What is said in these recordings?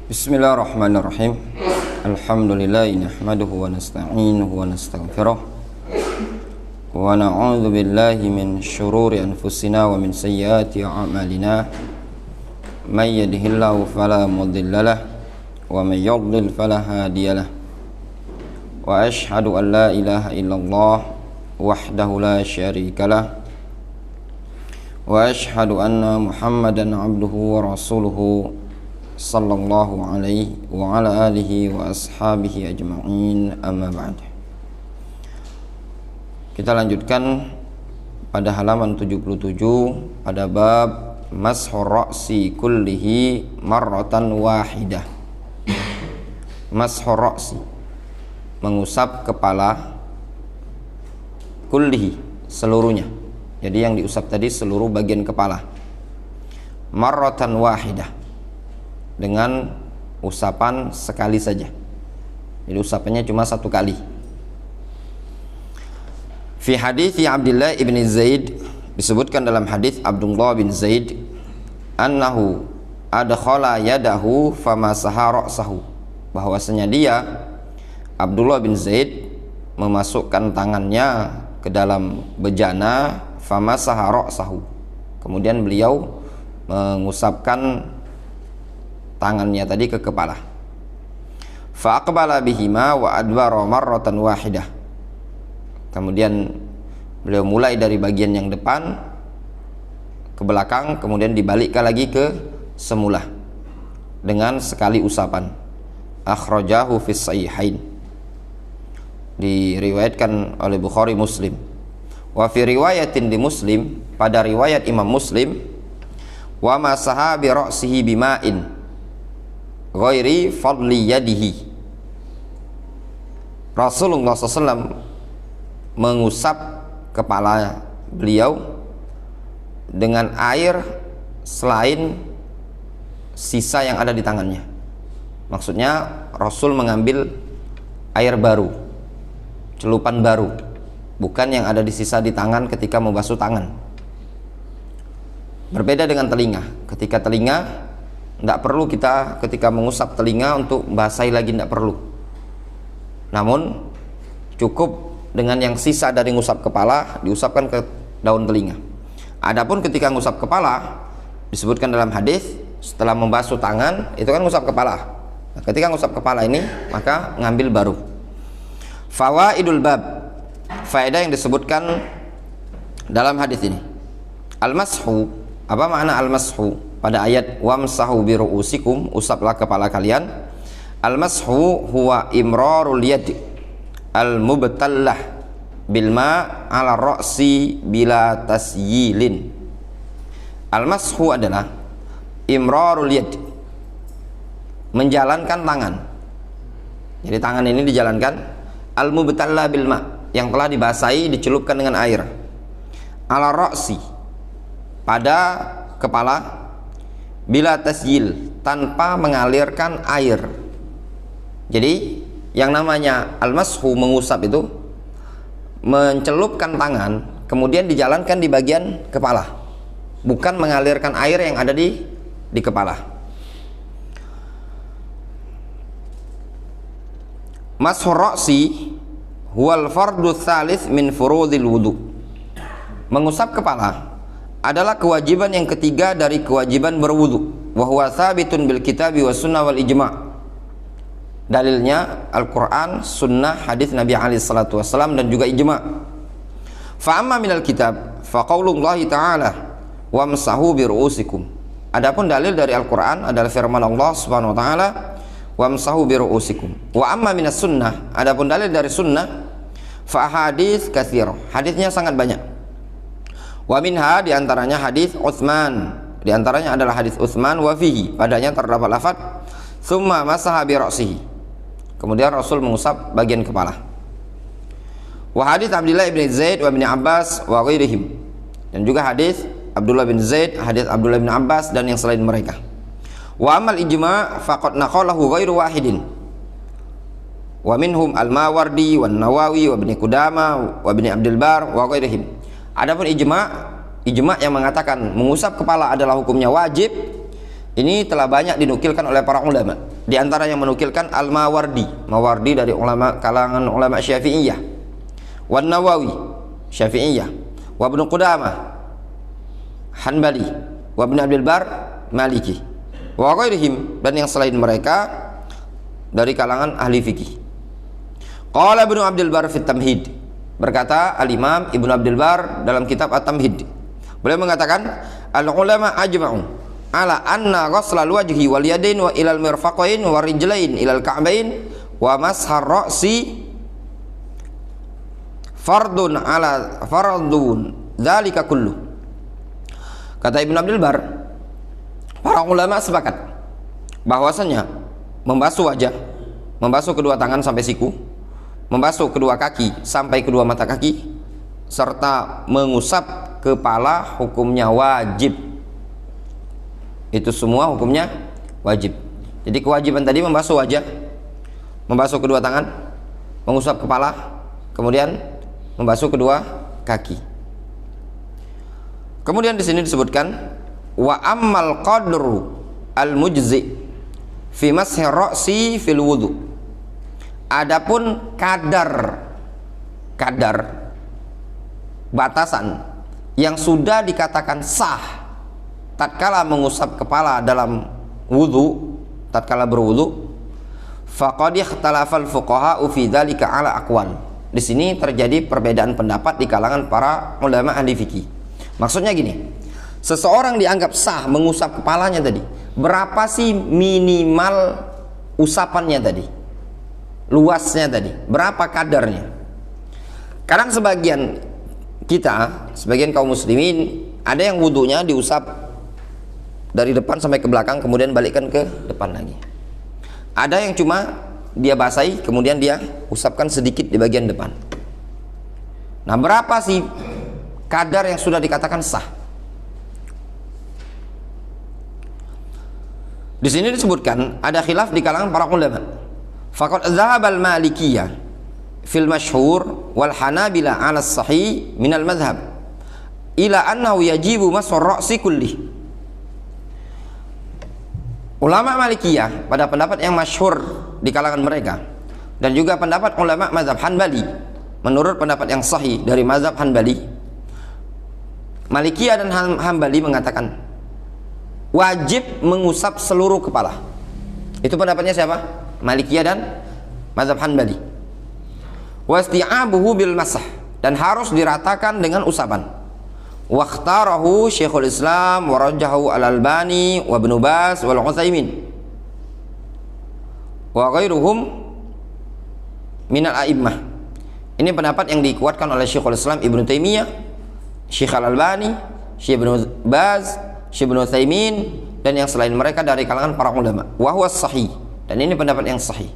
Bismillahirrahmanirrahim. Alhamdulillah nahmaduhu wa nasta'inuhu wa nastaghfiruh wa na'udzu billahi min syururi anfusina wa min sayyiati a'malina. May yahdihillahu fala mudilla lahu wa may yudlil fala hadiya lahu. Wa asyhadu an la ilaha illallah wahdahu la syarika lahu wa asyhadu anna Muhammadan abduhu wa rasuluhu sallallahu alaihi wa ala alihi wa ashabihi ajma'in, amma ba'd. Kita lanjutkan pada halaman 77 pada bab mashur ra'si kullihi marratan wahidah. Mashur ra'si, mengusap kepala, kullihi, seluruhnya. Jadi yang diusap tadi seluruh bagian kepala, marratan wahidah, dengan usapan sekali saja. Jadi usapannya cuma satu kali. Fi hadits Abdullah ibn Zaid, disebutkan dalam hadis Abdullah bin Zaid, annahu adkhala yadahu famasaha ra'sahu, bahwasanya dia Abdullah bin Zaid memasukkan tangannya ke dalam bejana, famasaha ra'sahu, kemudian beliau mengusapkan tangannya tadi ke kepala. Fa aqbala bihima wa adbara marratan wahidah. Kemudian beliau mulai dari bagian yang depan ke belakang, kemudian dibalikkan lagi ke semula dengan sekali usapan. Akhrajahu fis sahihain, diriwayatkan oleh Bukhari Muslim. Wa fi riwayatin di Muslim, pada riwayat Imam Muslim, wa masaha bi ra'sihi bima'in ghairi fadli yadihi. Rasulullah SAW mengusap kepala beliau dengan air selain sisa yang ada di tangannya. Maksudnya Rasul mengambil air baru, celupan baru, bukan yang ada di sisa di tangan ketika membasuh tangan. Berbeda dengan telinga. Ketika telinga, tidak perlu kita ketika mengusap telinga untuk basahi lagi, tidak perlu. Namun cukup dengan yang sisa dari ngusap kepala diusapkan ke daun telinga. Adapun ketika ngusap kepala, disebutkan dalam hadis setelah membasuh tangan itu kan ngusap kepala. Nah, ketika ngusap kepala ini maka ngambil baru. Fawaidul bab, faedah yang disebutkan dalam hadis ini. Al-mashu, apa makna al-mashu? Pada ayat wamsahu bi ru'usikum, usaplah kepala kalian. Al-mashu huwa imrarul yad al-mubtallah bil ma' ala ra'si bila tasyilin. Al-mashu adalah imrarul yad, menjalankan tangan. Jadi tangan ini dijalankan, al-mubtallah bil ma', yang telah dibasahi, dicelupkan dengan air, ala ra'si, pada kepala, bila tasyil, tanpa mengalirkan air. Jadi yang namanya al-mashu, mengusap itu mencelupkan tangan kemudian dijalankan di bagian kepala, bukan mengalirkan air yang ada di kepala. Mashur ra'si huwal fardu tsalits min furudil wudu. Mengusap kepala adalah kewajiban yang ketiga dari kewajiban berwudu. Wa huwa tsabitun bil kitabi was sunnah wal ijma'. Dalilnya Al-Qur'an, sunnah, hadis Nabi alaihi salatu wasallam, dan juga ijma'. Fa amma minal kitab fa qaulullahi ta'ala wamsahu bi ru'usikum. Adapun dalil dari Al-Qur'an adalah firman Allah Subhanahu wa taala wamsahu bi ru'usikum. Wa amma minas sunnah, adapun dalil dari sunnah fa hadits katsir, hadisnya sangat banyak. Wa minha, diantaranya hadis Utsman, diantaranya adalah hadis Utsman, wa fihi, padanya terdapat lafaz tsumma masaha bi ra'sihi, kemudian Rasul mengusap bagian kepala. Wa hadis Abdullah bin Zaid wa bin Abbas wa ghairihim, dan juga hadis Abdullah bin Zaid, hadis Abdullah bin Abbas dan yang selain mereka. Wa amal ijma' faqad naqalahu ghairu wahidin, wa minhum al-Mawardi wa Nawawi wa Ibnu Qudamah wa Ibnu Abdul Bar wa ghairihim. Adapun ijma' yang mengatakan mengusap kepala adalah hukumnya wajib, Ini telah banyak dinukilkan oleh para ulama. Di antara yang menukilkan Al-Mawardi, Mawardi dari ulama kalangan ulama Syafi'iyah, Wan Nawawi Syafi'iyah, wa Ibnu Qudamah Hanbali, wa Ibnu Abdul Bar Maliki, wa ghairihim, dan yang selain mereka dari kalangan ahli fikih. Qala Ibnu Abdul Bar fi Tamhid, berkata Al-Imam Ibnu Abdul Bar dalam kitab At-Tamhid, beliau mengatakan al-ulama ajma'u ala anna ghuslal wajhi wal yadain wa ilal mirfaqain wa rijlain ilal ka'bain wa mashar ra'si fardun dzalika kullu. Kata Ibnu Abdul Bar, para ulama sepakat bahwasanya membasuh wajah, membasuh kedua tangan sampai siku, membasuh kedua kaki sampai kedua mata kaki, serta mengusap kepala hukumnya wajib. Itu semua hukumnya wajib. Jadi kewajiban tadi membasuh wajah, membasuh kedua tangan, mengusap kepala, kemudian membasuh kedua kaki. Kemudian di sini disebutkan wa ammal qadru al mujzi fi mashi ra'si fil wudu. Adapun kadar batasan yang sudah dikatakan sah tatkala mengusap kepala dalam wudu, tatkala berwudu, faqad ikhtalafa al-fuqaha fi dzalika ala aqwal. Di sini terjadi perbedaan pendapat di kalangan para ulama ahli fikih. Maksudnya gini, seseorang dianggap sah mengusap kepalanya tadi, berapa sih minimal usapannya tadi? Luasnya tadi, berapa kadarnya? Kadang sebagian kita, sebagian kaum muslimin, ada yang wudunya diusap dari depan sampai ke belakang, kemudian balikkan ke depan lagi. Ada yang cuma dia basahi, kemudian dia usapkan sedikit di bagian depan. Nah, berapa sih kadar yang sudah dikatakan sah? Di sini disebutkan ada khilaf di kalangan para ulama. Faqad dzahaba al-Malikiyah fil mashhur wal Hanabila 'ala as-sahih min al-madhhab ila annahu yajibu mashu ar-ra'si kullih. Ulama Malikiyah pada pendapat yang masyhur di kalangan mereka, dan juga pendapat ulama mazhab Hanbali, menurut pendapat yang sahih dari mazhab Hanbali, Malikiyah dan Hanbali mengatakan wajib mengusap seluruh kepala. Itu pendapatnya siapa? Malikiyah dan mazhab Hanbali. Wasti'abuhu bil masah, dan harus diratakan dengan usapan. Wakhtarahu Syekhul Islam wa rajahu Al-Albani wa Ibnu Baz wal Utsaimin wa ghairuhum minal a'immah. Ini pendapat yang dikuatkan oleh Syekhul Islam Ibnu Taimiyah, Syekh Al-Albani, Syekh Ibnu Baz, Syekh Ibnu Utsaimin, dan yang selain mereka dari kalangan para ulama. Wa huwa sahih, dan ini pendapat yang sahih.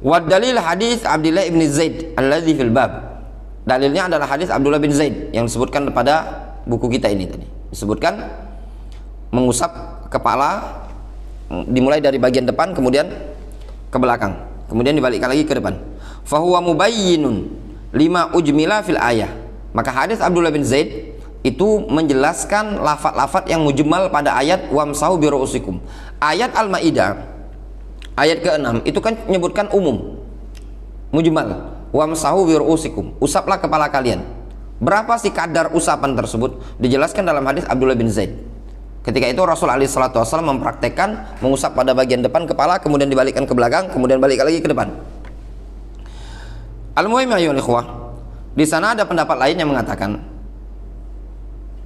Wa dalil hadis Abdullah bin Zaid alladzi fil bab. Dalilnya adalah hadis Abdullah bin Zaid yang disebutkan pada buku kita ini tadi. Disebutkan mengusap kepala dimulai dari bagian depan kemudian ke belakang, kemudian dibalikkan lagi ke depan. Fahuwa mubayyinun lima ujmila fil ayah. Maka hadis Abdullah bin Zaid itu menjelaskan lafaz-lafaz yang mujmal pada ayat wamsahu bi ru'usikum. Ayat Al-Maidah ayat ke-6 itu kan menyebutkan umum, mujmal. Wamsahu bi ru'usikum, usaplah kepala kalian. Berapa sih kadar usapan tersebut? Dijelaskan dalam hadis Abdullah bin Zaid. Ketika itu Rasul alaihi salatu wasallam mempraktekkan mengusap pada bagian depan kepala, kemudian dibalikkan ke belakang, kemudian balik lagi ke depan. Al-muhim ayyuhal ikhwah, di sana ada pendapat lain yang mengatakan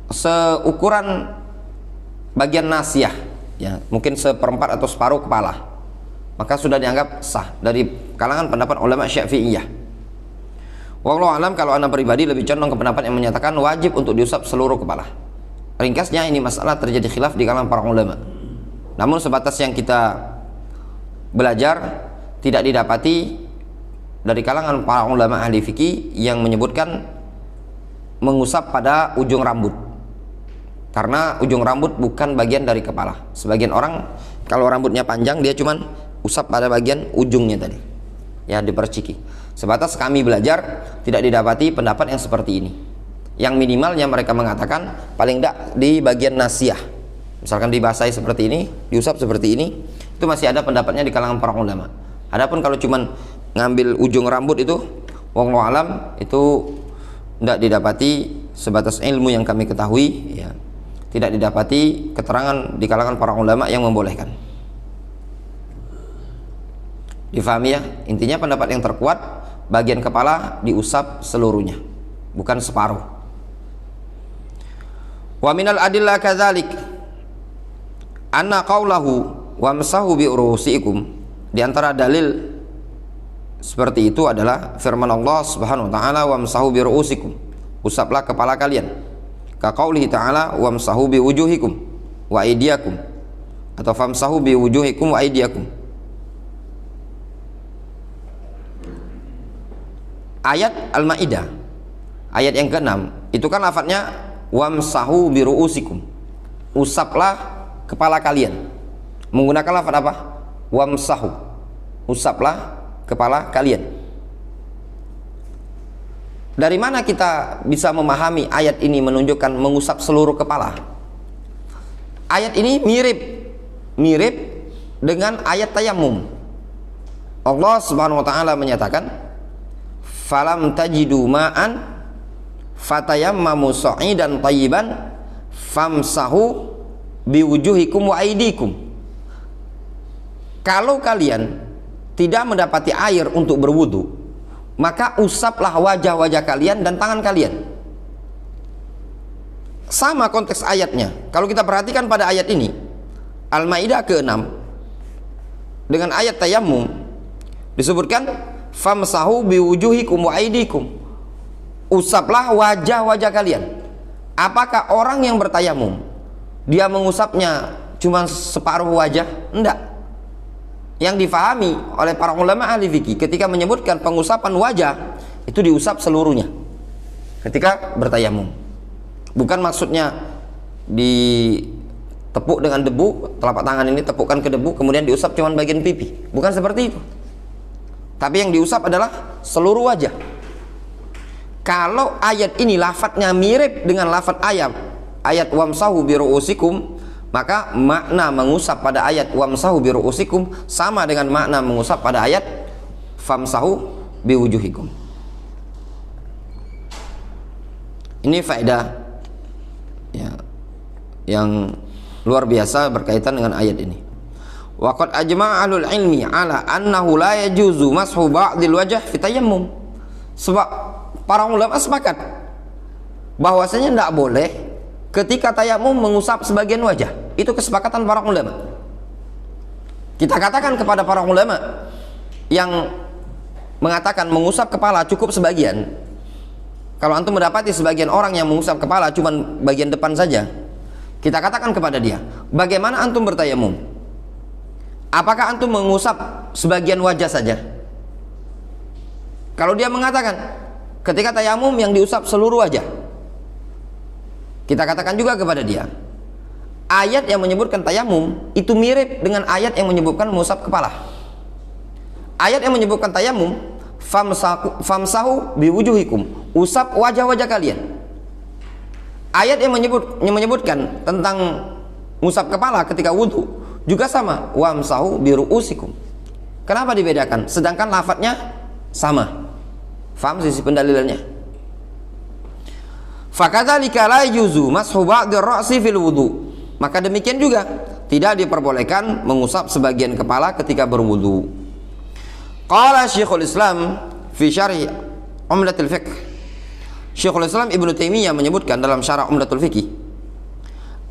seukuran bagian nasiyah, ya, mungkin seperempat atau separuh kepala, maka sudah dianggap sah dari kalangan pendapat ulama Syafi'iyah. Wallahu alam, kalau anda pribadi lebih condong ke pendapat yang menyatakan wajib untuk diusap seluruh kepala. Ringkasnya, ini masalah terjadi khilaf di kalangan para ulama. Namun sebatas yang kita belajar, tidak didapati dari kalangan para ulama ahli fikih yang menyebutkan mengusap pada ujung rambut. Karena ujung rambut bukan bagian dari kepala. Sebagian orang kalau rambutnya panjang, dia cuman usap pada bagian ujungnya tadi, ya, diperciki. Sebatas kami belajar, tidak didapati pendapat yang seperti ini. Yang minimalnya mereka mengatakan paling tidak di bagian nasiyah, Misalkan dibasahi seperti ini, diusap seperti ini, itu masih ada pendapatnya di kalangan para ulama. Adapun kalau cuman ngambil ujung rambut itu, wallahu alam, itu tidak didapati sebatas ilmu yang kami ketahui, ya, tidak didapati keterangan di kalangan para ulama yang membolehkan. Difahami ya? Intinya pendapat yang terkuat, bagian kepala diusap seluruhnya, bukan separuh. Wa minal adillah kadzalik anna qaulahu wamsahu bi urusikum, di antara dalil seperti itu adalah firman Allah Subhanahu wa taala, wamsahu bi ruusikum, usaplah kepala kalian. Ka qaulihi ta'ala wamsahu bi wujuhikum wa aydiyakum, atau famsahu bi wujuhikum wa aydiyakum. Ayat Al-Maidah ayat yang ke-6 itu kan lafadznya wamsahu bi ruusikum, usaplah kepala kalian, menggunakan lafadz apa? Wamsahu, usaplah kepala kalian. Dari mana kita bisa memahami ayat ini menunjukkan mengusap seluruh kepala? Ayat ini mirip dengan ayat tayammum. Allah Subhanahu wa taala menyatakan, falam tajidu ma'an fatayammamu sa'idan thayyiban famsahu biwujuhikum wa aydikum. Kalau kalian tidak mendapati air untuk berwudu, maka usaplah wajah-wajah kalian dan tangan kalian. Sama konteks ayatnya. Kalau kita perhatikan pada ayat ini, Al-Maidah ke-6 dengan ayat tayammum disebutkan famsahu biwujuhikum wa aydikum, usaplah wajah-wajah kalian. Apakah orang yang bertayamum dia mengusapnya cuma separuh wajah? Enggak. Yang difahami oleh para ulama ahli fikih ketika menyebutkan pengusapan wajah itu diusap seluruhnya ketika bertayamum. Bukan maksudnya ditepuk dengan debu, telapak tangan ini tepukkan ke debu kemudian diusap cuma bagian pipi. Bukan seperti itu. Tapi yang diusap adalah seluruh wajah. Kalau ayat ini lafadznya mirip dengan lafadz ayat wamsahu bi ruusikum, maka makna mengusap pada ayat wamsahu bi ruusikum sama dengan makna mengusap pada ayat famsahu bi wujuhikum. Ini faedah ya, yang luar biasa berkaitan dengan ayat ini. Wa qad ajma'a ahlul ilmi ala annahu la yajuzu mashu ba'dil wajh fi tayammum. Sebab para ulama sepakat bahwasanya tidak boleh ketika tayamum mengusap sebagian wajah. Itu kesepakatan para ulama. Kita katakan kepada para ulama yang mengatakan mengusap kepala cukup sebagian. Kalau antum mendapati sebagian orang yang mengusap kepala cuma bagian depan saja, kita katakan kepada dia, bagaimana antum bertayamum? Apakah antum mengusap sebagian wajah saja? Kalau dia mengatakan ketika tayamum yang diusap seluruh wajah, kita katakan juga kepada dia, ayat yang menyebutkan tayamum itu mirip dengan ayat yang menyebutkan mengusap kepala. Ayat yang menyebutkan tayamum famsahu biwujuhikum, usap wajah-wajah kalian. Ayat yang menyebutkan tentang mengusap kepala ketika wudu juga sama, wamsahu biruusikum. Kenapa dibedakan sedangkan lafadznya sama? Faham sisi pendalilannya? Fakadzalika la yuzu mashu ba'dir ra'si fil wudu. Maka demikian juga tidak diperbolehkan mengusap sebagian kepala ketika berwudu. Qala Syekhul Islam fi syarh Umdatul Fiqh. Syekhul Islam Ibnu Taimiyah menyebutkan dalam syarah Umdatul Fiqh,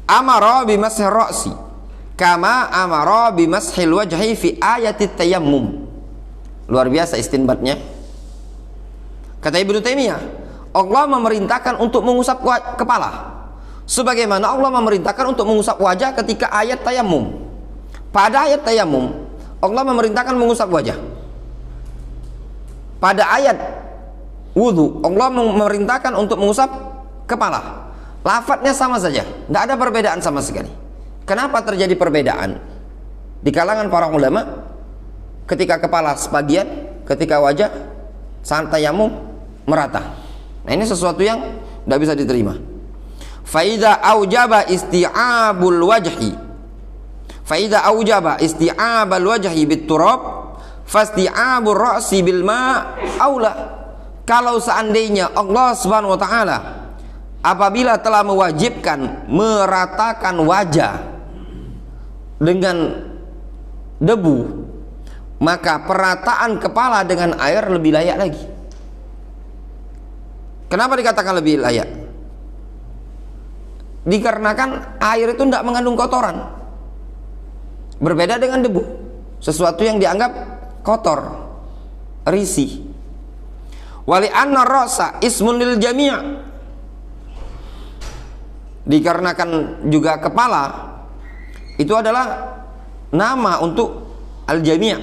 amara bi mashir ra'si kama amara bi mashil wajhi fi ayatit tayammum. Luar biasa istinbatnya. Kata Ibnu Taimiyah, Allah memerintahkan untuk mengusap kepala sebagaimana Allah memerintahkan untuk mengusap wajah ketika ayat tayammum. Pada ayat tayammum Allah memerintahkan mengusap wajah. Pada ayat wudu Allah memerintahkan untuk mengusap kepala. Lafadznya sama saja, tidak ada perbedaan sama sekali. Kenapa terjadi perbedaan di kalangan para ulama ketika kepala sebagian, ketika wajah saat tayammum merata? Nah, ini sesuatu yang tidak bisa diterima. Faida aujaba isti'abul wajhi, faida aujaba isti'abal wajhi biturab, fasti'abur ra'si bil ma' aula. Kalau seandainya Allah Subhanahu wa taala apabila telah mewajibkan meratakan wajah dengan debu, maka perataan kepala dengan air lebih layak lagi. Kenapa dikatakan lebih layak? Dikarenakan air itu tidak mengandung kotoran, berbeda dengan debu, sesuatu yang dianggap kotor, risih. Wali anna rasa ismun lil jami', dikarenakan juga kepala itu adalah nama untuk al jami',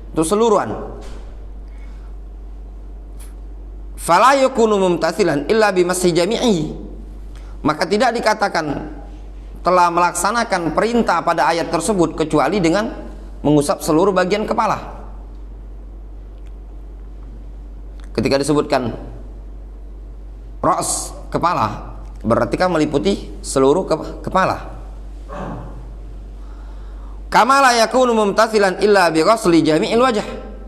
untuk seluruhan. Fala yakunu mumtathilan illa bimasih jami'i, maka tidak dikatakan telah melaksanakan perintah pada ayat tersebut kecuali dengan mengusap seluruh bagian kepala. Ketika disebutkan ra's, kepala, berarti kan meliputi seluruh kepala. Kama la yakunu mumtathilan illa bi ghusli jami'il wajh,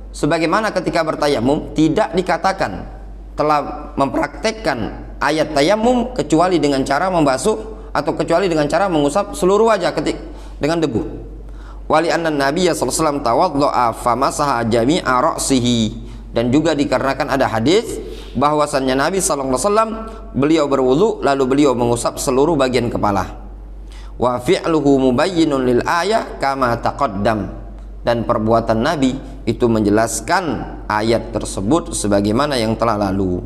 sebagaimana ketika bertayamum tidak dikatakan telah mempraktekkan ayat tayamum kecuali dengan cara membasuh atau kecuali dengan cara mengusap seluruh wajah dengan debu. Wali anna nabiyya sallallahu alaihi wasallam tawaddaa famasaha jami'a ra'sihi, dan juga dikarenakan ada hadis bahwasannya Nabi sallallahu alaihi wasallam beliau berwudu lalu beliau mengusap seluruh bagian kepala. Wa fi'luhu mubayyinun lil ayah kama taqaddam, dan perbuatan Nabi itu menjelaskan ayat tersebut sebagaimana yang telah lalu.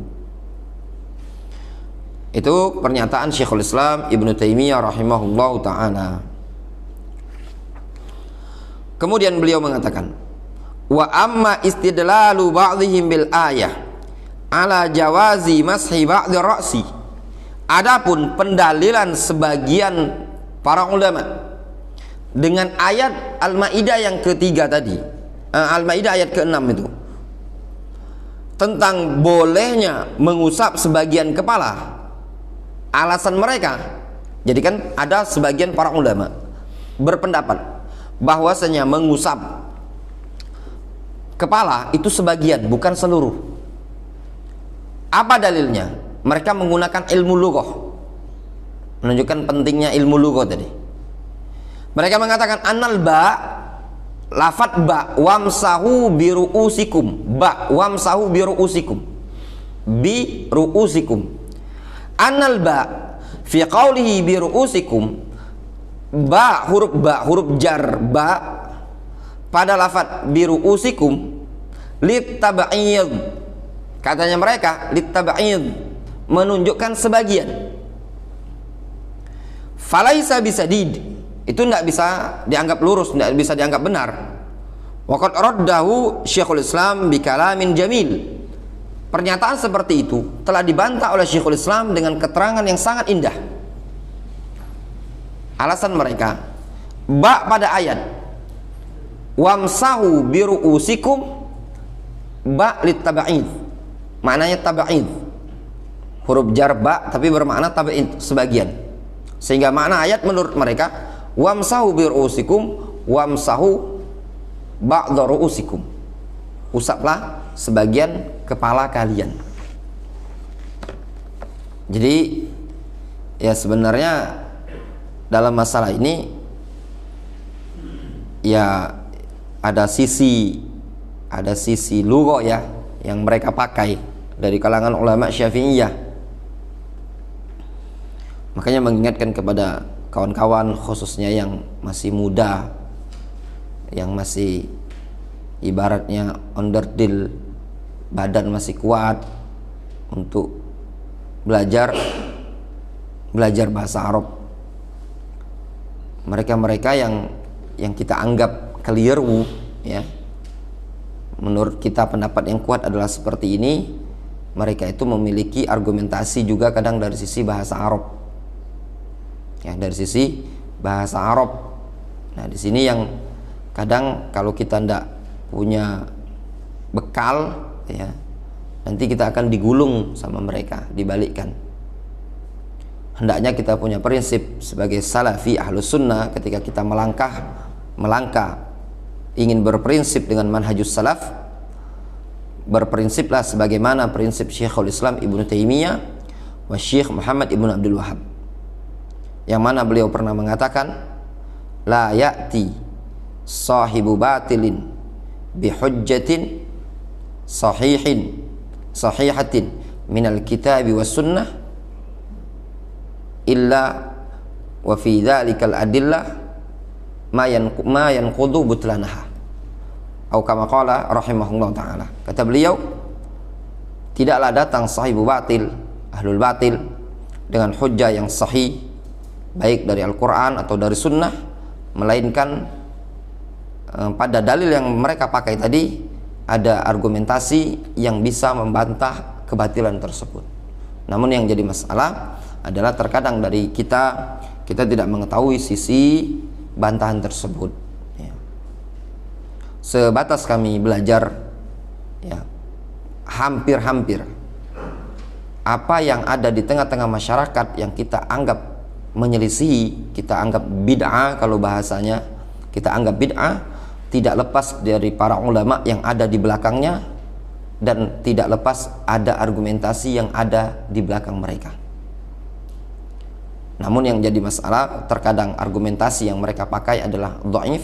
Itu pernyataan Syekhul Islam Ibnu Taimiyah rahimahullahu taala. Kemudian beliau mengatakan, wa amma istidlalu ba'dihim bil ayah ala jawazi mashi ba'di ra'si, adapun pendalilan sebagian para ulama dengan ayat Al-Maidah yang ketiga tadi, Al-Maidah ayat ke-6 itu, tentang bolehnya mengusap sebagian kepala. Alasan mereka, jadi kan ada sebagian para ulama berpendapat bahwasanya mengusap kepala itu sebagian, bukan seluruh. Apa dalilnya? Mereka menggunakan ilmu lughah, menunjukkan pentingnya ilmu lughah tadi. Mereka mengatakan annal ba, lafat ba, wamsahu bi ru'usikum, ba wamsahu bi ru'usikum, bi ru'usikum. Annal ba fi qawlihi bi ru'usikum, ba huruf jar ba pada lafat bi ru'usikum litab'id, katanya mereka litab'id, menunjukkan sebagian. Falaisa bisadid, itu tidak bisa dianggap lurus, tidak bisa dianggap benar. Waqad raddahu Syekhul Islam bi kalamin jamil, pernyataan seperti itu telah dibantah oleh Syekhul Islam dengan keterangan yang sangat indah. Alasan mereka, ba pada ayat wamsahu bi ru'usikum, ba litab'id, maknanya tab'id, huruf jar ba tapi bermakna tab'id, sebagian. Sehingga makna ayat menurut mereka wamsahu bi ru'usikum, wamsahu ba'dha ru'usikum, usaplah sebagian kepala kalian. Jadi ya sebenarnya dalam masalah ini ya ada sisi lughah ya yang mereka pakai dari kalangan ulama Syafi'iyah. Makanya mengingatkan kepada kawan-kawan khususnya yang masih muda, yang masih ibaratnya onderdil, badan masih kuat untuk belajar bahasa Arab. Mereka yang kita anggap keliru ya, menurut kita pendapat yang kuat adalah seperti ini, mereka itu memiliki argumentasi juga kadang dari sisi bahasa Arab ya, dari sisi bahasa Arab. Nah di sini yang kadang kalau kita tidak punya bekal ya, nanti kita akan digulung sama mereka, dibalikkan. hendaknya kita punya prinsip sebagai salafi ahlus sunnah ketika kita melangkah ingin berprinsip dengan manhajus salaf, berprinsiplah sebagaimana prinsip Syekhul Islam Ibnu Taimiyah wa Syekh Muhammad Ibnu Abdul Wahhab, yang mana beliau pernah mengatakan, la ya'ti sahibu batilin bihujjatin sahihatin minal kitabi was sunnah illa wa fi dhalikal adillah ma yanqudu butlanaha, atau kama qala rahimahullah ta'ala. Kata beliau, tidaklah datang sahibu batil, ahlul batil, dengan hujjah yang sahih baik dari Al-Quran atau dari sunnah, melainkan pada dalil yang mereka pakai tadi ada argumentasi yang bisa membantah kebatilan tersebut. Namun yang jadi masalah adalah terkadang dari kita tidak mengetahui sisi bantahan tersebut, ya. Sebatas kami belajar, ya, hampir-hampir apa yang ada di tengah-tengah masyarakat yang kita anggap menyelisihi, kita anggap bid'ah, kalau bahasanya kita anggap bid'ah, tidak lepas dari para ulama yang ada di belakangnya, dan tidak lepas ada argumentasi yang ada di belakang mereka. Namun yang jadi masalah, terkadang argumentasi yang mereka pakai adalah dhaif.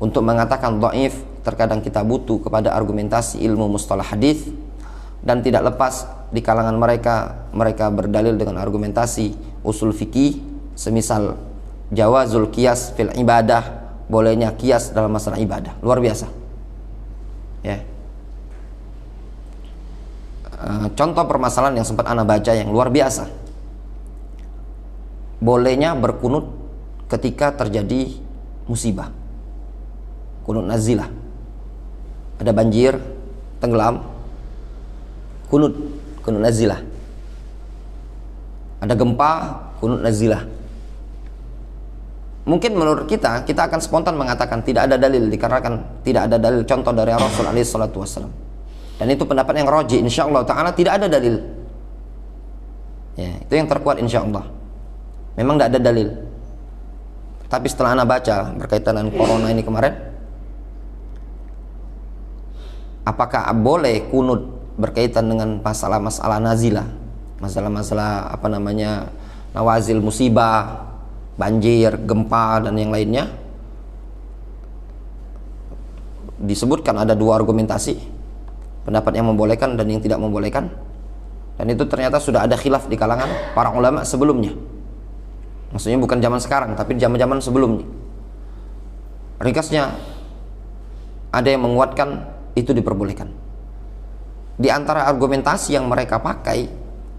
Untuk mengatakan dhaif, terkadang kita butuh kepada argumentasi ilmu mustalah hadis, dan tidak lepas di kalangan mereka berdalil dengan argumentasi usul fikih, semisal jawazul qiyas fil ibadah, bolehnya qiyas dalam masalah ibadah. Luar biasa, ya. Contoh permasalahan yang sempat ana baca yang luar biasa, bolehnya berkunut ketika terjadi musibah, kunut nazilah, ada banjir, tenggelam, kunut nazilah, ada gempa, kunut nazilah. Mungkin menurut kita akan spontan mengatakan tidak ada dalil, dikarenakan tidak ada dalil contoh dari Rasul alaihi salatu wasallam. Dan itu pendapat yang rajih, insyaallah taala tidak ada dalil. Ya, itu yang terkuat insyaallah. Memang tidak ada dalil. Tapi setelah ana baca berkaitan dengan corona ini kemarin, apakah boleh kunut berkaitan dengan masalah-masalah nazilah, masalah-masalah nawazil musibah, banjir, gempa, dan yang lainnya? Disebutkan ada dua argumentasi, pendapat yang membolehkan dan yang tidak membolehkan, dan itu ternyata sudah ada khilaf di kalangan para ulama sebelumnya. Maksudnya bukan zaman sekarang, tapi zaman-zaman sebelumnya. Ringkasnya, ada yang menguatkan itu diperbolehkan. Di antara argumentasi yang mereka pakai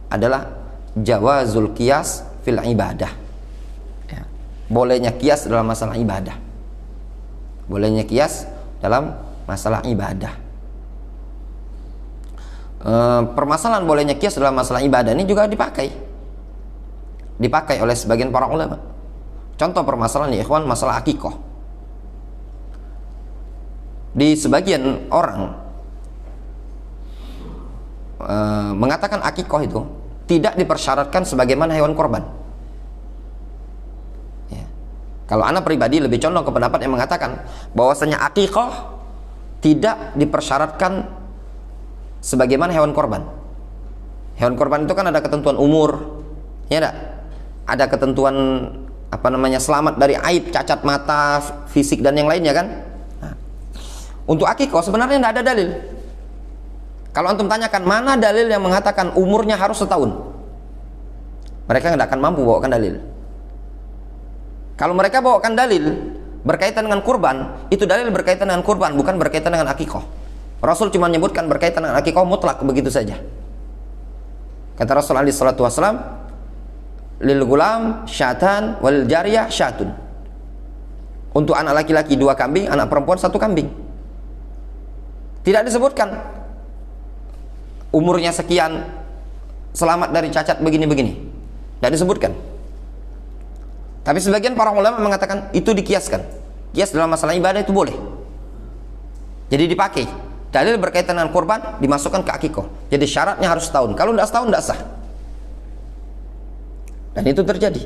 adalah jawazul qiyas fil ibadah, ya. Bolehnya qiyas dalam masalah ibadah, bolehnya qiyas dalam masalah ibadah. Permasalahan bolehnya qiyas dalam masalah ibadah ini juga dipakai oleh sebagian para ulama. Contoh permasalahan ya ikhwan, masalah akikoh. Di sebagian orang mengatakan akikoh itu tidak dipersyaratkan sebagaimana hewan korban, ya. Kalau anak pribadi lebih condong ke pendapat yang mengatakan bahwasanya akikoh tidak dipersyaratkan sebagaimana hewan korban. Hewan korban itu kan ada ketentuan umur, ya enggak? Ada ketentuan selamat dari aib, cacat mata, fisik dan yang lainnya kan. Nah, untuk akikoh sebenarnya tidak ada dalil. Kalau antum tanyakan mana dalil yang mengatakan umurnya harus setahun, mereka tidak akan mampu bawakan dalil. Kalau mereka bawakan dalil berkaitan dengan kurban, itu dalil berkaitan dengan kurban, bukan berkaitan dengan akikoh. Rasul cuma menyebutkan berkaitan dengan akikoh mutlak begitu saja. Kata Rasul alaihi salatu wasallam, lil gulam syatan wal jariyah syatun. Untuk anak laki-laki 2 kambing, anak perempuan 1 kambing. Tidak disebutkan umurnya sekian, selamat dari cacat begini-begini, tidak disebutkan. Tapi sebagian para ulama mengatakan itu dikiaskan. Kias dalam masalah ibadah itu boleh, jadi dipakai dalil berkaitan dengan kurban dimasukkan ke akikoh. Jadi syaratnya harus setahun. Kalau tidak setahun tidak sah. Dan itu terjadi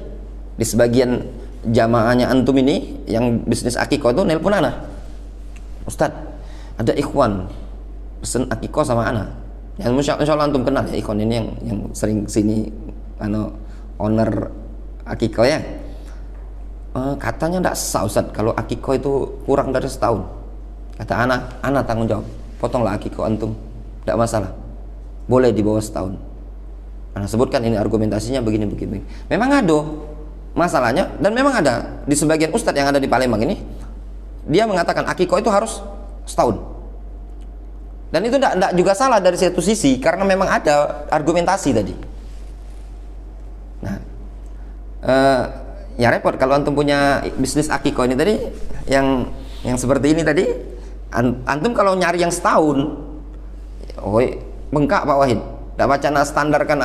di sebagian jamaahnya antum ini yang bisnis akikoh itu nelpon ana, Ustadz ada ikhwan pesen akikoh sama ana, yang insya Allah antum kenal ya ikhwan ini yang sering sini owner akikoh ya. Katanya tidak sah Ustadz kalau akikoh itu kurang dari setahun. Kata ana tanggung jawab, potonglah akikoh antum, tidak masalah, boleh di bawah setahun. Ana sebutkan ini argumentasinya begini. Memang ada masalahnya, dan memang ada di sebagian ustadz yang ada di Palembang ini, dia mengatakan akikoh itu harus setahun. Dan itu tidak juga salah dari satu sisi, karena memang ada argumentasi tadi. Nah, ya repot kalau antum punya bisnis akikoh ini tadi, yang seperti ini tadi, antum kalau nyari yang setahun, bengkak Pak Wahid, tidak baca standarkan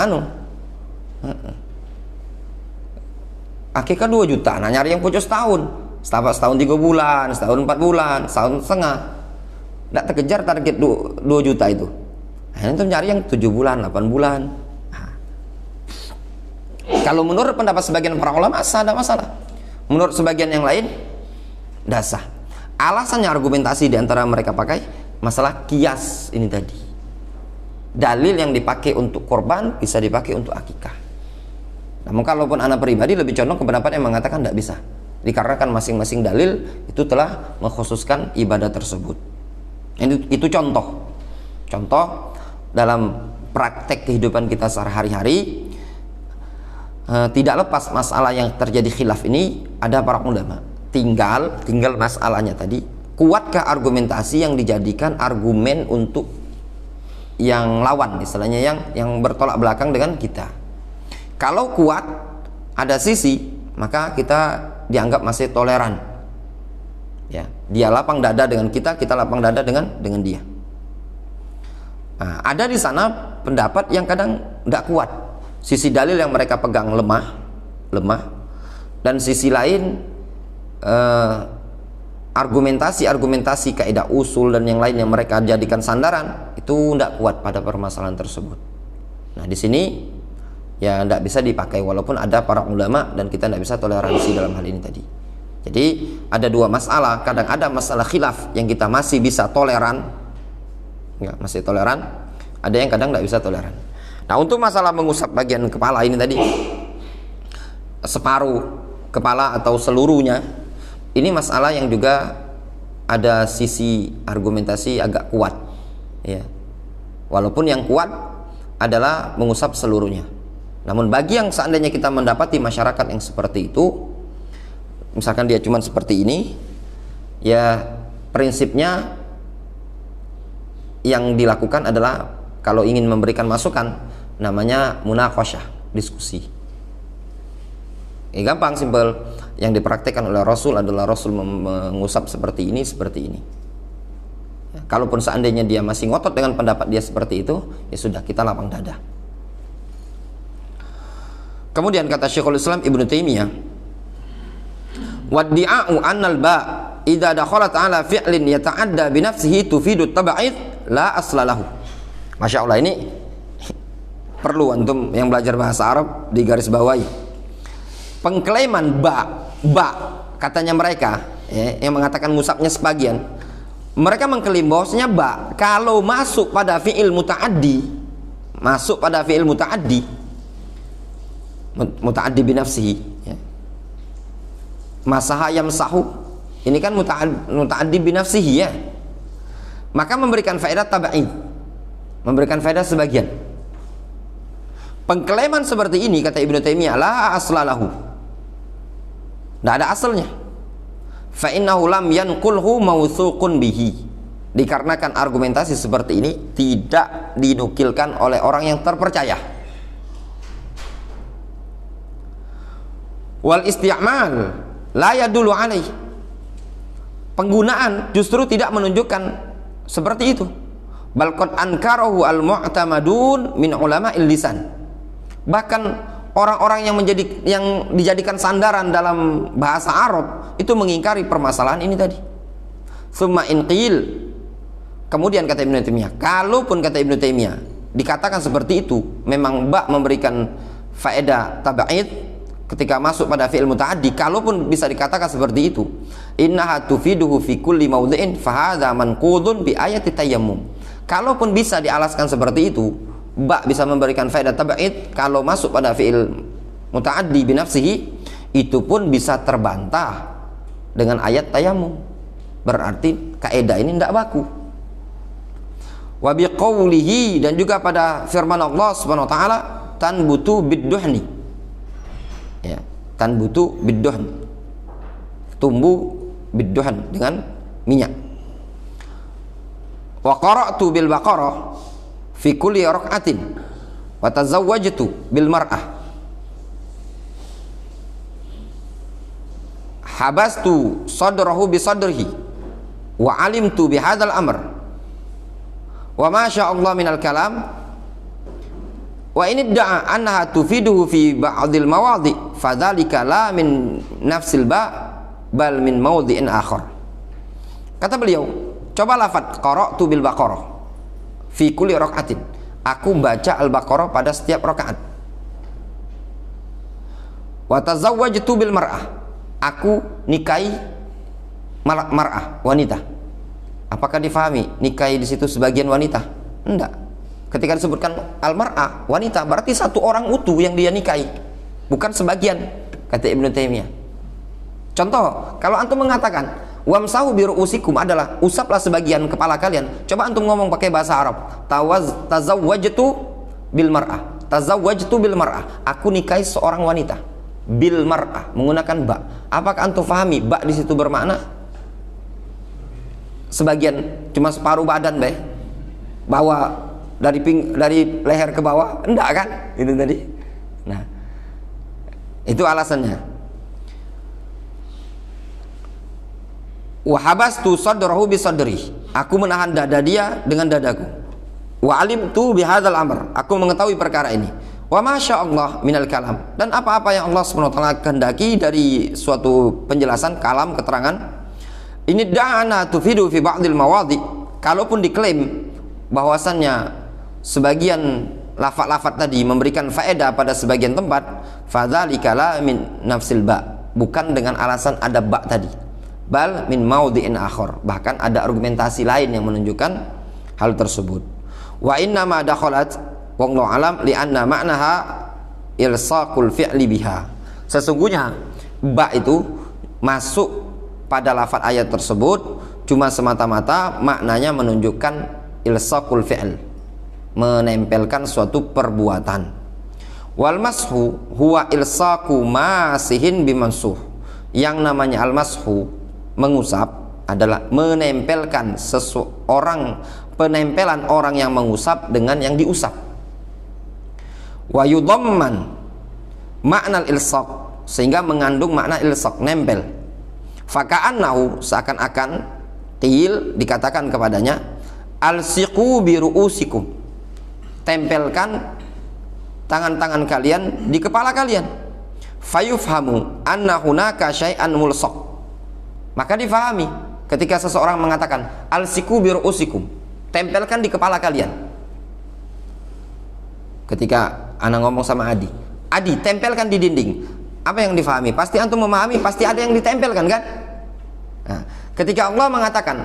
akikah 2 juta, nah nyari yang pucuk setahun 3 bulan, setahun 4 bulan, setahun setengah, tidak terkejar target 2 juta itu. Nah, itu nyari yang 7 bulan, 8 bulan. Nah, kalau menurut pendapat sebagian para ulama sah, ada masalah. Menurut sebagian yang lain tidak sah. Alasannya argumentasi diantara mereka pakai masalah kias ini tadi. Dalil yang dipakai untuk korban bisa dipakai untuk akikah. Namun kalaupun anak pribadi lebih condong ke pendapat yang mengatakan tidak bisa, dikarenakan masing-masing dalil itu telah mengkhususkan ibadah tersebut. Itu contoh dalam praktek kehidupan kita sehari-hari. Tidak lepas masalah yang terjadi khilaf ini, ada para ulama. Tinggal masalahnya tadi, kuatkah argumentasi yang dijadikan argumen untuk yang lawan, istilahnya yang bertolak belakang dengan kita. Kalau kuat ada sisi, maka kita dianggap masih toleran. Ya, dia lapang dada dengan kita lapang dada dengan dia. Nah, ada di sana pendapat yang kadang tidak kuat. Sisi dalil yang mereka pegang lemah, dan sisi lain argumentasi kaidah usul dan yang lain yang mereka jadikan sandaran itu tidak kuat pada permasalahan tersebut. Nah, di sini ya tidak bisa dipakai walaupun ada para ulama, dan kita tidak bisa toleransi dalam hal ini tadi. Jadi ada 2 masalah, kadang ada masalah khilaf yang kita masih bisa toleran, masih toleran, ada yang kadang tidak bisa toleran. Nah, untuk masalah mengusap bagian kepala ini tadi, separuh kepala atau seluruhnya, ini masalah yang juga ada sisi argumentasi agak kuat, ya. Walaupun yang kuat adalah mengusap seluruhnya. Namun bagi yang seandainya kita mendapati masyarakat yang seperti itu, misalkan dia cuma seperti ini, ya prinsipnya yang dilakukan adalah kalau ingin memberikan masukan, namanya munaqasyah, diskusi. Gampang, simpel. Yang dipraktikkan oleh Rasul adalah Rasul mengusap seperti ini. Ya, kalaupun seandainya dia masih ngotot dengan pendapat dia seperti itu, ya sudah, kita lapang dada. Kemudian kata Syekhul Islam Ibnu Taimiyah, "Waddi'a'u annal ba' idza dakhalat 'ala fi'lin yata'adda bi nafsihi tufidu tab'id la asla lahu." Masya Allah, ini perlu antum yang belajar bahasa Arab di garis bawahi. Pengklaiman ba katanya mereka, ya, yang mengatakan musabnya sebagian, mereka mengklaim bahwasanya ba kalau masuk pada fi'il muta'addi, muta'addi binafsihi, ya. Masaha yamsahu, ini kan muta'addi binafsihi, ya. Maka memberikan faedah tab'id, memberikan faedah sebagian. Pengklaiman seperti ini kata Ibnu Taimiyah la aslalahu, tidak ada asalnya. Fa innahu lam yanqulhu mawthuqun bihi, dikarenakan argumentasi seperti ini tidak dinukilkan oleh orang yang terpercaya. Wal isti'mal la yadullu alaih, penggunaan justru tidak menunjukkan seperti itu. Bal qad ankarahu al mu'tamadun min ulama'il lisan, bahkan orang-orang yang dijadikan sandaran dalam bahasa Arab itu mengingkari permasalahan ini tadi. Summa inqil, kemudian kata Ibnu Taimiyah, kalaupun kata Ibnu Taimiyah dikatakan seperti itu, memang ba memberikan faedah tab'id, ketika masuk pada fi'il muta'addi, kalaupun bisa dikatakan seperti itu, innaha tufiduhu fi kulli mawdhi'in fa hadza manqudun bi ayati tayammum. Kalaupun bisa dialaskan seperti itu, ba bisa memberikan faedah tab'id kalau masuk pada fi'il muta'addi bi nafsihi, itu pun bisa terbantah dengan ayat tayammum. Berarti kaidah ini tidak baku. Wa biqaulihi, dan juga pada firman Allah Subhanahu wa taala, tanbutu bidduhni. Ya, tanbutu bidduhn, tumbuh bidduhn dengan minyak. Wa qara'tu bil baqarah fi kulli rak'atin wa tazawwajtu bil mar'ah. Habastu sadrahu bi sadrihi wa alimtu bi hadzal amr wa ma syaa Allah minal kalam wa in idda'a annaha tufiduhu fi ba'dil mawadhi fadzalika la min nafsil bal min mawdhi'in akhar. Kata beliau, coba lafaz qara'tu bil baqarah fi kulli rak'atin, aku baca al-baqarah pada setiap rakaat. Wa tazawwajtu bil mar'ah, aku nikahi mar'ah, wanita. Apakah difahami nikahi di situ sebagian wanita? Enggak. Ketika disebutkan al-mar'ah, wanita, berarti satu orang utuh yang dia nikahi, bukan sebagian, kata Ibnu Taimiyah. Contoh, kalau antum mengatakan wamsahu bi ru'usikum adalah usaplah sebagian kepala kalian, coba antum ngomong pakai bahasa Arab, tazawwajtu bil mar'ah, tazawwajtu bil mar'ah, aku nikahi seorang wanita, bil mar'ah, menggunakan ba. Apakah antum fahami ba di situ bermakna sebagian, cuma separuh badan bawa dari leher ke bawah? Enggak kan? Itu tadi. Nah, itu alasannya. Wa habastu sadrahu bi sadri, aku menahan dada dia dengan dadaku. Wa alimtu bi hadzal amr, aku mengetahui perkara ini. Wa masya Allah minal kalam, dan apa-apa yang Allah SWT kehendaki dari suatu penjelasan kalam, keterangan. Ini da'ana tufidu fi ba'dil mawadhi, kalaupun diklaim bahwasannya sebagian lafaz-lafaz tadi memberikan faedah pada sebagian tempat, fadzalika la min nafsil ba, bukan dengan alasan ada ba tadi, bal min maudhi'in akhar, bahkan ada argumentasi lain yang menunjukkan hal tersebut. Wa inna ma dakhalat wallahu alam li anna ma'naha ilsaqul fi'li biha, sesungguhnya ba itu masuk pada lafaz ayat tersebut cuma semata-mata maknanya menunjukkan ilsaqul fi'l, menempelkan suatu perbuatan. Wal mashu huwa ilsaqu masihin bimansuh, yang namanya al mashu, mengusap, adalah menempelkan seseorang, penempelan orang yang mengusap dengan yang diusap. Wa yudamman makna ilsaq, sehingga mengandung makna ilsaq, nempel. Faka'annahu, seakan-akan til dikatakan kepadanya, alsiqu bi ru'usikum, tempelkan tangan-tangan kalian di kepala kalian. Fayufhamu anna hunaka syai'an mulsaq, maka difahami ketika seseorang mengatakan alsiqu bi ru'usikum, tempelkan di kepala kalian. Ketika anak ngomong sama Adi, tempelkan di dinding, apa yang difahami? Pasti antum memahami, pasti ada yang ditempelkan kan? Nah, ketika Allah mengatakan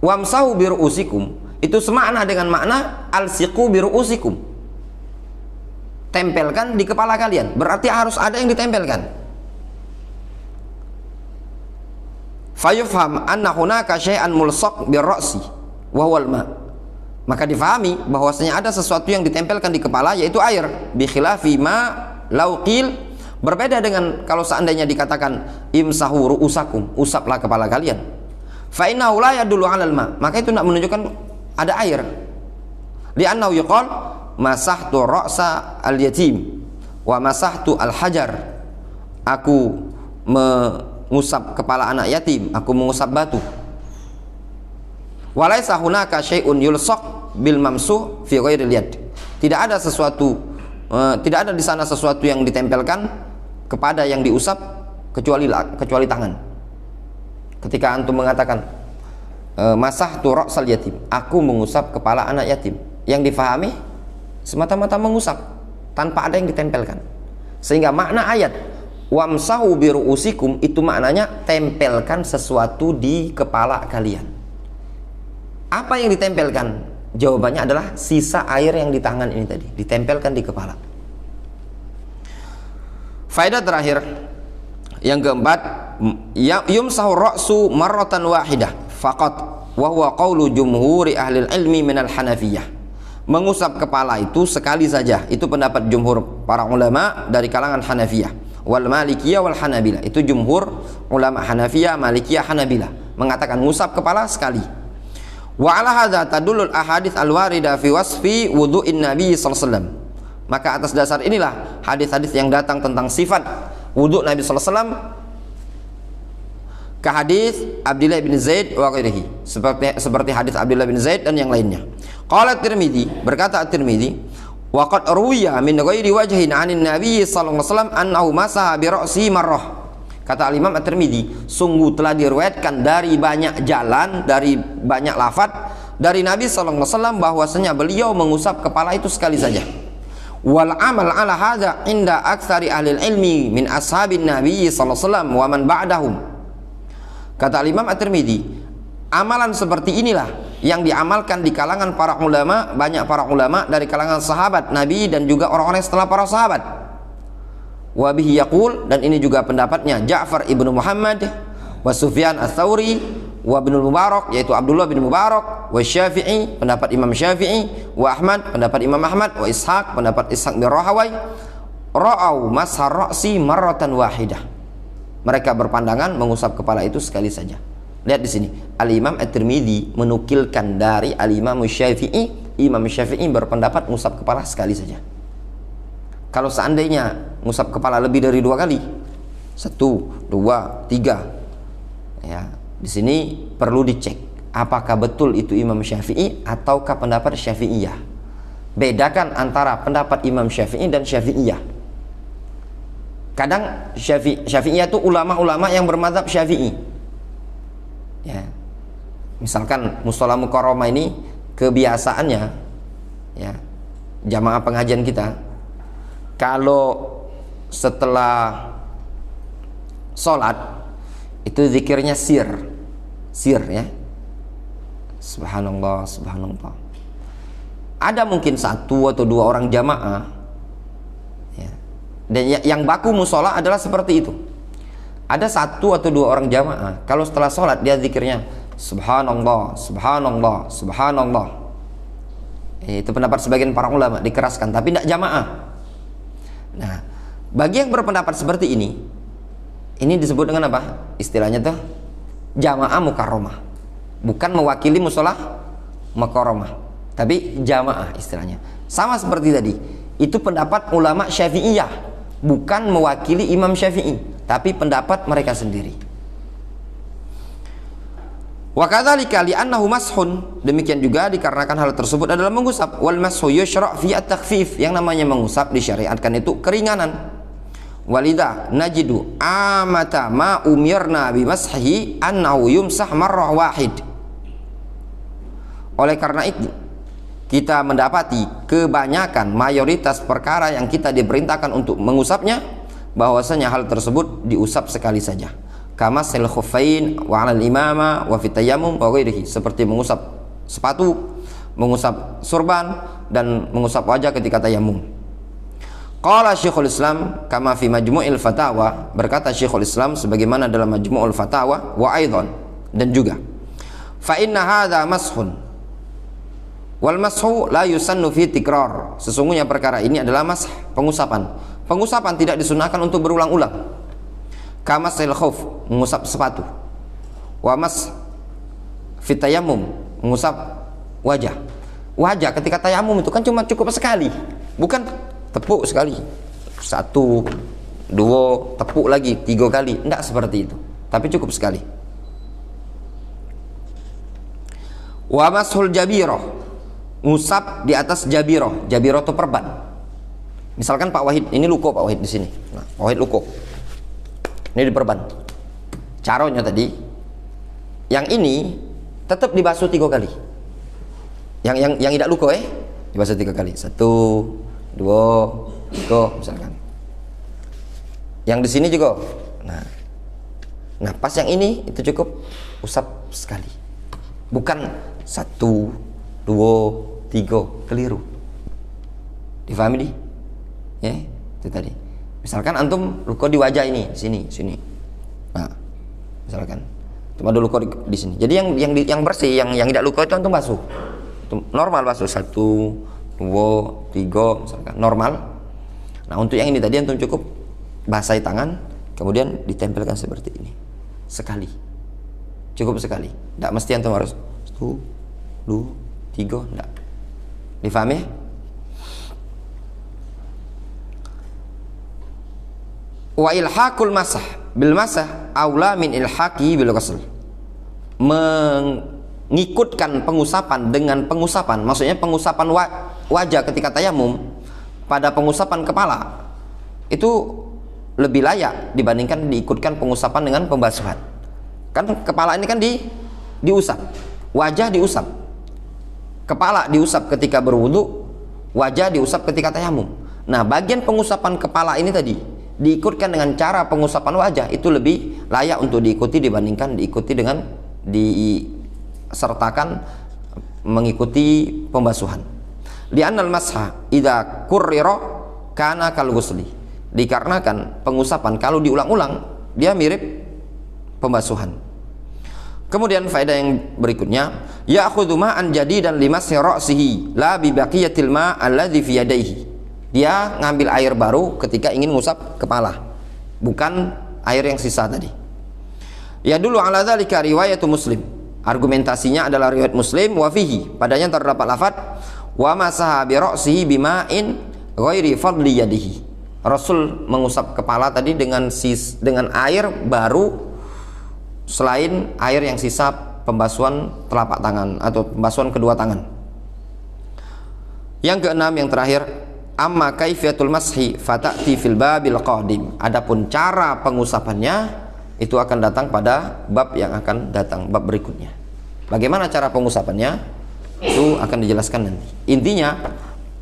wamsahu bi ru'usikum, itu semakna dengan makna alsiqu bi ru'usikum, tempelkan di kepala kalian, berarti harus ada yang ditempelkan. Fayufham anna hunaka syai'an mulsaq bir ra'si wa huwal ma, maka difahami bahwasanya ada sesuatu yang ditempelkan di kepala, yaitu air. Bi khilafi ma law qil, berbeda dengan kalau seandainya dikatakan imsahu ru'usakum, usaplah kepala kalian. Fa innahu la yadullu 'alal ma, maka itu tidak menunjukkan ada air. Li'annahu yuqal masahtu ra'sa al-yatim wa masahtu al-hajar, aku mengusap kepala anak yatim, aku mengusap batu. Walaysa hunaka syai'un yulsaq bil mamsuh fi ghairil yad, tidak ada sesuatu, tidak ada di sana sesuatu yang ditempelkan kepada yang diusap kecuali tangan. Ketika antum mengatakan masahtu ra'sal yatim, aku mengusap kepala anak yatim, yang difahami semata-mata mengusap tanpa ada yang ditempelkan. Sehingga makna ayat wamsahu biru'usikum itu maknanya tempelkan sesuatu di kepala kalian. Apa yang ditempelkan? Jawabannya adalah sisa air yang di tangan ini tadi, ditempelkan di kepala. Faedah terakhir yang keempat, yumsahu ra'su marratan wahidah faqat wa huwa qaulu jumhuri ahli ilmi minal hanafiyah. Mengusap kepala itu sekali saja, itu pendapat jumhur para ulama dari kalangan Hanafiyah, wal Malikiyah wal Hanabilah. Itu jumhur ulama Hanafiyah, Malikiyah, Hanabilah mengatakan ngusap kepala sekali. Wa ala hadza tadullul ahadits al-warida fi wasfi wudu'in Nabi sallallahu alaihi wasallam. Maka atas dasar inilah hadis-hadis yang datang tentang sifat wudu Nabi sallallahu alaihi wasallam ke hadis Abdullah bin Zaid wa ghairihi, seperti hadis Abdullah bin Zaid dan yang lainnya. Qala Tirmidzi, berkata At-Tirmidzi, wa qad ruwiya min ghairi wajhin 'anin Nabi sallallahu alaihi wasallam annahu masaha bi ra'si marrah. Kata Imam At-Tirmidzi, sungguh telah diriwayatkan dari banyak jalan, dari banyak lafaz dari Nabi sallallahu alaihi wasallam bahwasanya beliau mengusap kepala itu sekali saja. Wal amal ala hadza inda aktsari ahli ilmi min ashabin Nabi sallallahu alaihi wasallam wa man ba'dahum. Kata Imam At-Tirmidzi, amalan seperti inilah yang diamalkan di kalangan para ulama, banyak para ulama dari kalangan sahabat Nabi dan juga orang-orang setelah para sahabat. Wa bihi yaqul, dan ini juga pendapatnya Ja'far ibnu Muhammad wa Sufyan ats-Tsauri wa Ibnu Mubarak, yaitu Abdullah bin Mubarak, wa Syafi'i, pendapat Imam Syafi'i, wa Ahmad, pendapat Imam Ahmad, wa Ishaq, pendapat Ishaq bin Rahawai, ra'au mashar ra'si marratan wahidah. Mereka berpandangan mengusap kepala itu sekali saja. Lihat di sini, Al-Imam At-Tirmidzi menukilkan dari Al-Imam Syafi'i. Imam Syafi'i berpendapat mengusap kepala sekali saja. Kalau seandainya mengusap kepala lebih dari 2 kali, 1, 2, 3, ya, di sini perlu dicek apakah betul itu Imam Syafi'i ataukah pendapat Syafi'iyah. Bedakan antara pendapat Imam Syafi'i dan Syafi'iyah. Kadang Syafi'iyah itu ulama-ulama yang bermadzhab Syafi'i. Ya. Misalkan Mustola Mukarramah ini kebiasaannya, ya, jamaah pengajian kita kalau setelah sholat itu zikirnya sir ya, subhanallah subhanallah. Ada mungkin 1 atau 2 orang jamaah, ya, dan yang baku musola adalah seperti itu. Ada 1 atau 2 orang jamaah kalau setelah sholat dia zikirnya subhanallah subhanallah subhanallah. Itu pendapat sebagian para ulama, dikeraskan tapi tidak jamaah. Nah, bagi yang berpendapat seperti ini disebut dengan apa? Istilahnya tuh jamaah mukarramah. Bukan mewakili musola mukarramah, tapi jamaah istilahnya. Sama seperti tadi, itu pendapat ulama Syafi'iyah, bukan mewakili Imam Syafi'i, tapi pendapat mereka sendiri. Wa kadzalika li'annahu mashun, demikian juga dikarenakan hal tersebut adalah mengusap. Wal mashu yushra' fi at-takhfif, yang namanya mengusap disyariatkan itu keringanan. Walidha najidu amata ma umirna bi mashihi annahu yumsah marrah wahid. Oleh karena itu kita mendapati kebanyakan mayoritas perkara yang kita diperintahkan untuk mengusapnya bahwasanya hal tersebut diusap sekali saja. Kama sil khuffain wa 'alal imama wa fi tayammum wa ghairihi, seperti mengusap sepatu, mengusap surban dan mengusap wajah ketika tayammum. Qala Syekhul Islam kama fi Majmu'il Fatawa, berkata Syekhul Islam sebagaimana dalam Majmu'ul Fatawa, wa aidan, dan juga fa inna hadza mashun wal mashu la yusannu fi tikrar, sesungguhnya perkara ini adalah mash, pengusapan. Pengusapan tidak disunahkan untuk berulang-ulang. Kama sil khuf, mengusap sepatu, wa mas fi tayammum, mengusap wajah. Wajah ketika tayammum itu kan cuma cukup sekali, bukan tepuk sekali, 1, 2, tepuk lagi 3 kali, enggak seperti itu, tapi cukup sekali. Wa mashul jabirah, ngusap di atas jabirah. Jabirah itu perban. Misalkan Pak Wahid, ini luko Pak Wahid di sini. Nah, Pak Wahid luko. Ini diperban. Caranya tadi, yang ini tetap dibasuh 3 kali. Yang tidak luko dibasuh 3 kali. 1, 2, 3 misalkan. Yang di sini juga. Nah, pas yang ini itu cukup usap sekali. Bukan 1, 2, 3, keliru. Difahami di? Ya, itu tadi. Misalkan antum luka di wajah ini, sini. Nah, misalkan cuma ada luka di sini. Jadi yang bersih, yang tidak luka itu antum basuh. Itu normal basuh 1, 2, 3 misalkan normal. Nah, untuk yang ini tadi antum cukup basahi tangan, kemudian ditempelkan seperti ini. Sekali. Cukup sekali. Tidak mesti antum harus 1, 2, 3, enggak. Difahami? Wa ilhaqul masah bil masah aula min ilhaqi bil ghusl. Mengikutkan pengusapan dengan pengusapan, maksudnya pengusapan wajah ketika tayamum pada pengusapan kepala itu lebih layak dibandingkan diikutkan pengusapan dengan pembasuhan. Kan kepala ini kan diusap, wajah diusap, kepala diusap ketika berwudu, wajah diusap ketika tayamum. Nah, bagian pengusapan kepala ini tadi diikutkan dengan cara pengusapan wajah itu lebih layak untuk diikuti dibandingkan diikuti dengan disertakan mengikuti pembasuhan. Li'annal masha idza kurrira kana kal ghusli. Dikarenakan pengusapan kalau diulang-ulang dia mirip pembasuhan. Kemudian faedah yang berikutnya, ya'khudhu ma'an jadidan limassi ra'sihi la bi baqiyatil ma' alladhi fi yadayhi. Dia ngambil air baru ketika ingin ngusap kepala, bukan air yang sisa tadi. Ya dulu ala dzalika riwayat Muslim. Argumentasinya adalah riwayat Muslim wa fihi, padanya terdapat lafaz wa masaha bi ra'sihi bima'in ghairi fadli yadihi. Rasul mengusap kepala tadi dengan air baru selain air yang sisa pembasuhan telapak tangan atau pembasuhan kedua tangan. Yang keenam, yang terakhir, amma kaifiyatul mashi fata'ti fil babil qadim. Adapun cara pengusapannya itu akan datang pada bab yang akan datang, bab berikutnya. Bagaimana cara pengusapannya itu akan dijelaskan nanti. Intinya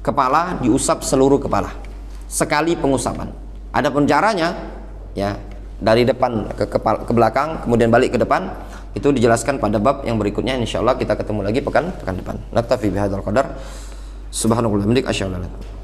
kepala diusap seluruh kepala, sekali pengusapan. Adapun caranya ya dari depan ke belakang kemudian balik ke depan itu dijelaskan pada bab yang berikutnya. Insyaallah kita ketemu lagi pekan depan. Naktafi bihadzal qadar. Subhanallah wa bihamdihi asyhadu an la ilaha illa anta